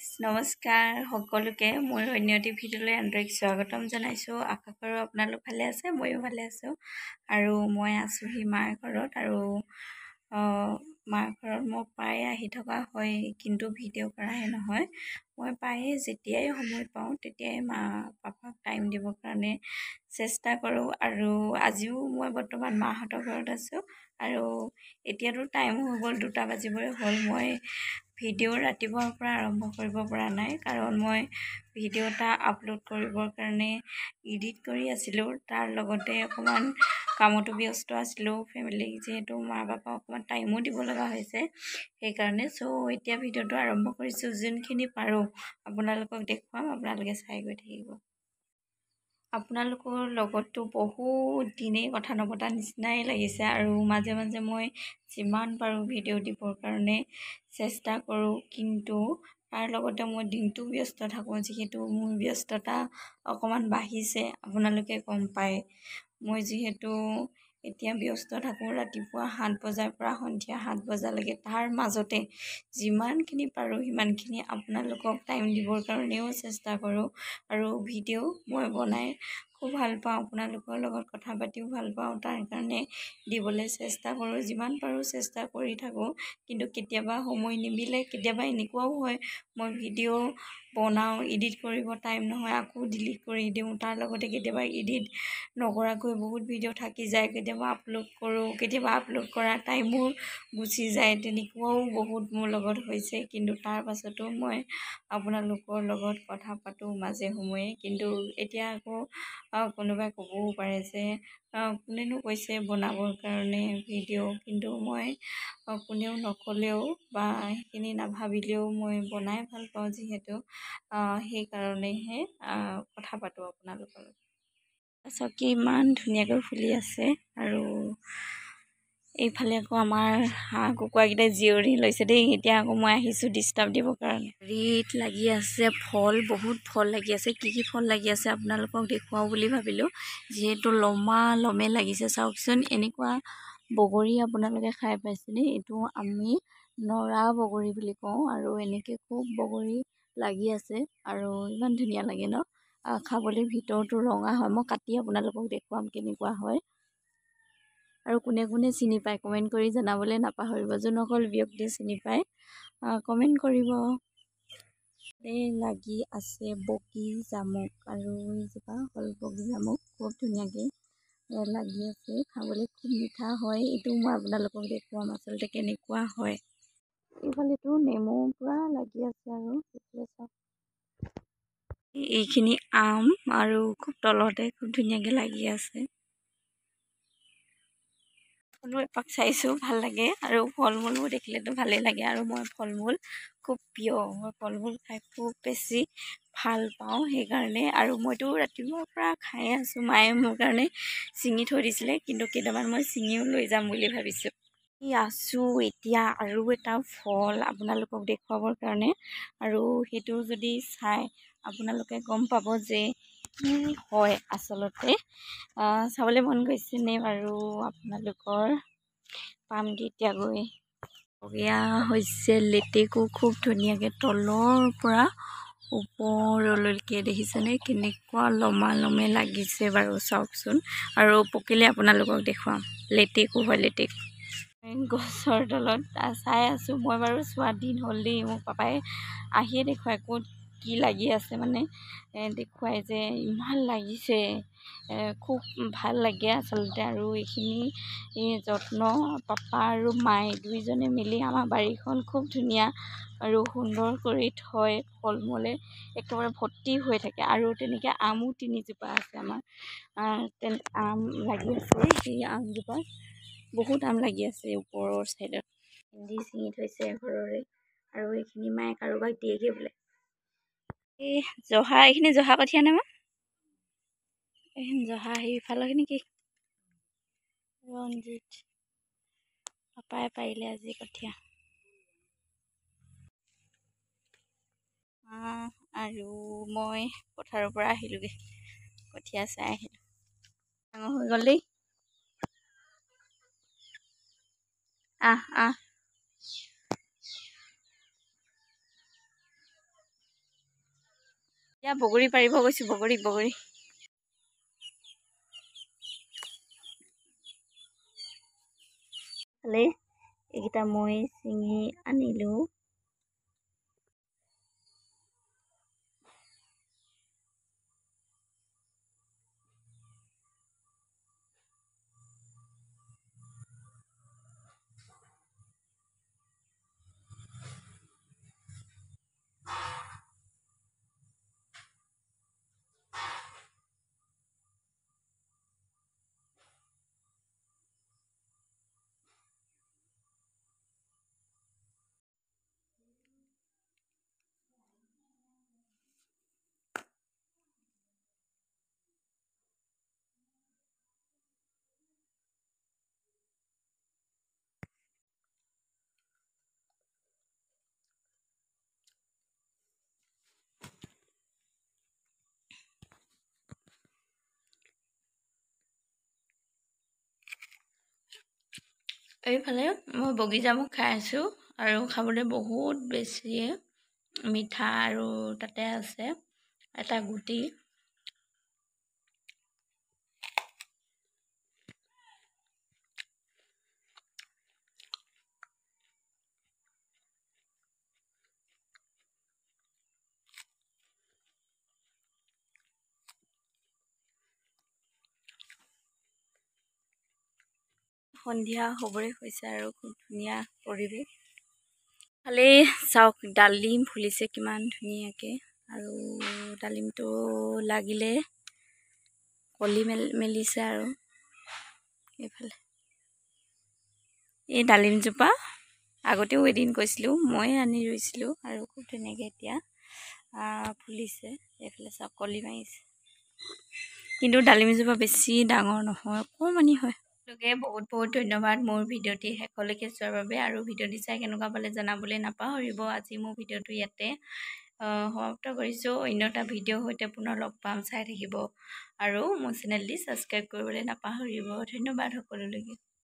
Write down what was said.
নমস্কাৰ সকলোকে মোৰ অন্য এটি ভিডিঅ'লৈ আন্তৰিক স্বাগতম জনাইছোঁ। আশা কৰোঁ আপোনালোক ভালে আছে, ময়ো ভালে আছোঁ। আৰু মই আছোঁহি মাৰ ঘৰত আৰু মাৰ ঘৰত মই প্ৰায়ে আহি থকা হয়, কিন্তু ভিডিঅ' কৰাহে নহয়। মই প্ৰায়ে যেতিয়াই সময় পাওঁ তেতিয়াই মা পাপাক টাইম দিবৰ কাৰণে চেষ্টা কৰোঁ। আৰু আজিও মই বৰ্তমান মাহঁতৰ ঘৰত আছোঁ আৰু এতিয়াতো টাইম হৈ গ'ল, 2টা বাজিবই হ'ল। মই ভিডিঅ' ৰাতিপুৱাৰ পৰা আৰম্ভ কৰিব পৰা নাই, কাৰণ মই ভিডিঅ' এটা আপলোড কৰিবৰ কাৰণে এডিট কৰি আছিলোঁ। তাৰ লগতে অকণমান কামতো ব্যস্ত আছিলোঁ, ফেমিলিক যিহেতু মা পাপা অকণমান টাইমো দিব লগা হৈছে সেইকাৰণে। এতিয়া ভিডিঅ'টো আৰম্ভ কৰিছোঁ। যোনখিনি পাৰোঁ আপোনালোকক দেখুৱাম, আপোনালোকে চাই গৈ থাকিব। আপোনালোকৰ লগততো বহুত দিনেই কথা নপতা নিচিনাই লাগিছে আৰু মাজে মাজে মই যিমান পাৰোঁ ভিডিঅ' দিবৰ কাৰণে চেষ্টা কৰোঁ, কিন্তু তাৰ লগতে মই দিনটো ব্যস্ত থাকোঁ। যিহেতু মোৰ ব্যস্ততা অকণমান বাঢ়িছে, আপোনালোকে গম পায়। মই যিহেতু এতিয়া ব্যস্ত থাকোঁ ৰাতিপুৱা 7 বজাৰ পৰা সন্ধিয়া 7 বজালৈকে। তাৰ মাজতে যিমানখিনি পাৰোঁ সিমানখিনি আপোনালোকক টাইম দিবৰ কাৰণেও চেষ্টা কৰোঁ। আৰু ভিডিঅ' মই বনাই খুব ভাল পাওঁ, আপোনালোকৰ লগত কথা পাতিও ভাল পাওঁ, তাৰ কাৰণে দিবলৈ চেষ্টা কৰোঁ। যিমান পাৰোঁ চেষ্টা কৰি থাকোঁ, কিন্তু কেতিয়াবা সময় নিমিলে। কেতিয়াবা এনেকুৱাও হয় মই ভিডিঅ' বনাওঁ, এডিট কৰিব টাইম নহয়, আকৌ ডিলিট কৰি দিওঁ। তাৰ লগতে কেতিয়াবা এডিট নকৰাকৈ বহুত ভিডিঅ' থাকি যায়, কেতিয়াবা আপলোড কৰোঁ, কেতিয়াবা আপলোড কৰা টাইমো গুচি যায়। তেনেকুৱাও বহুত মোৰ লগত হৈছে, কিন্তু তাৰ পাছতো মই আপোনালোকৰ লগত কথা পাতোঁ মাজে সময়ে। কিন্তু এতিয়া আকৌ কোনোবাই ক'বও পাৰে যে কোনেনো কৈছে বনাবৰ কাৰণে ভিডিঅ', কিন্তু মই কোনেও নক'লেও বা সেইখিনি নাভাবিলেও মই বনাই ভাল পাওঁ, যিহেতু সেইকাৰণেহে কথা পাতোঁ আপোনালোকৰ লগত। চকী ইমান ধুনীয়াকৈ ফুলি আছে আৰু এইফালে আকৌ আমাৰ হাঁহ কুকুৰাকেইটাই জিৰণি লৈছে দেই। এতিয়া আকৌ মই আহিছোঁ ডিষ্টাৰ্ব দিবৰ কাৰণে। ৰিত লাগি আছে ফল, বহুত ফল লাগি আছে। কি কি ফল লাগি আছে আপোনালোকক দেখুৱাওঁ বুলি ভাবিলোঁ, যিহেতু লমে লাগিছে। চাওকচোন, এনেকুৱা বগৰী আপোনালোকে খাই পাইছেনে? এইটো আমি নৰা বগৰী বুলি কওঁ আৰু এনেকৈ খুব বগৰী লাগি আছে আৰু ইমান ধুনীয়া লাগে ন খাবলৈ। ভিতৰতো ৰঙা হয়। মই কাটি আপোনালোকক দেখুৱাম কেনেকুৱা হয়। আৰু কোনে কোনে চিনি পায় কমেণ্ট কৰি জনাবলৈ নাপাহৰিব। যোনসকল ব্যক্তিয়ে চিনি পায় কমেণ্ট কৰিব। লাগি আছে বগী জামুক আৰু এইজোপা হ'ল বগী জামুক, খুব ধুনীয়াকৈ লাগি আছে। খাবলৈ খুব মিঠা হয়। এইটো মই আপোনালোকক দেখুৱাম আচলতে কেনেকুৱা হয়। এইফালেতো নেমু পুৰা লাগি আছে আৰু এইখিনি আম আৰু খুব তলতে খুব ধুনীয়াকৈ লাগি আছে। এপাক চাইছোঁ, ভাল লাগে আৰু ফল মূলবোৰ দেখিলেতো ভালেই লাগে। আৰু মই ফল মূল খুব প্ৰিয়, মই ফল মূল খাই খুব বেছি ভাল পাওঁ সেইকাৰণে। আৰু মইতো ৰাতিপুৱাৰ পৰা খাই আছোঁ। মায়ে মোৰ কাৰণে ছিঙি থৈ দিছিলে, কিন্তু কেইটামান মই ছিঙিও লৈ যাম বুলি ভাবিছোঁ। আছোঁ এতিয়া আৰু এটা ফল আপোনালোকক দেখুৱাবৰ কাৰণে, আৰু সেইটো যদি চাই আপোনালোকে গম পাব যে কি হয় আচলতে। চাবলৈ মন গৈছেনে বাৰু আপোনালোকৰ? পামগে এতিয়া গৈ। এয়া হৈছে লেটেকু, খুব ধুনীয়াকৈ তলৰ পৰা ওপৰলৈকে দেখিছেনে কেনেকুৱা লমে লাগিছে বাৰু, চাওকচোন। আৰু পকিলে আপোনালোকক দেখুৱাম। লেটেকু হয়, লেটেকু। গছৰ তলত চাই আছোঁ মই বাৰু। চোৱা দিন হ'ল দেই, মোৰ পাপাই আহিয়ে দেখুৱাই ক'ত কি লাগি আছে, মানে দেখুৱাই যে ইমান লাগিছে। খুব ভাল লাগে আচলতে। আৰু এইখিনি যত্ন পাপা আৰু মায়ে দুইজনে মিলি আমাৰ বাৰীখন খুব ধুনীয়া আৰু সুন্দৰ কৰি থয়। ফল মূলে একেবাৰে ভৰ্তি হৈ থাকে। আৰু তেনেকৈ আমো 3জোপা আছে আমাৰ। আম লাগি আছে, সেই আমজোপা বহুত আম লাগি আছে ওপৰৰ চাইডত। ভেন্দি ছিঙি থৈছে ঘৰৰে। আৰু এইখিনি মায়ে কাৰোবাক দিয়েগৈ বোলে। এই জহা, এইখিনি জহা কঠীয়া নে মা? এইখিনি জহা, সেইফালৰখিনি কি ৰঞ্জিত? পাপাই পাৰিলে আজি কঠীয়া। আৰু মই পথাৰৰ পৰা আহিলোঁগৈ, কঠীয়া চাই আহিলোঁ। ডাঙৰ হৈ গ'ল দেই। আহ এতিয়া বগৰী পাৰিব গৈছোঁ, বগৰী। এইকেইটা মই ছিঙি আনিলোঁ। এইফালে মই বগী জামুক খাই আছোঁ আৰু খাবলৈ বহুত বেছিয়ে মিঠা আৰু তাতে আছে এটা গুটি। সন্ধিয়া হ'বৰে হৈছে আৰু খুব ধুনীয়া পৰিৱেশ। খালি চাওক ডালিম ফুলিছে কিমান ধুনীয়াকৈ, আৰু ডালিমটো লাগিলে কলি মেলিছে। আৰু এইফালে এই ডালিমজোপা আগতেও এদিন কৈছিলোঁ, মই আনি ৰুইছিলোঁ আৰু খুব ধুনীয়াকৈ এতিয়া ফুলিছে। এইফালে চাওক কলি মাৰিছে, কিন্তু ডালিমজোপা বেছি ডাঙৰ নহয়, অকণমানি হয়। বহুত ধন্যবাদ মোৰ ভিডিঅ'টি শেষলৈকে চোৱাৰ বাবে, আৰু ভিডিঅ'টি চাই কেনেকুৱা পালে জনাবলৈ নাপাহৰিব। আজি মোৰ ভিডিঅ'টো ইয়াতে সমাপ্ত কৰিছোঁ। অন্য এটা ভিডিঅ'ৰ সৈতে পুনৰ লগ পাম, চাই থাকিব আৰু মোৰ চেনেলটি ছাবস্ক্ৰাইব কৰিবলৈ নাপাহৰিব। ধন্যবাদ সকলোলৈকে।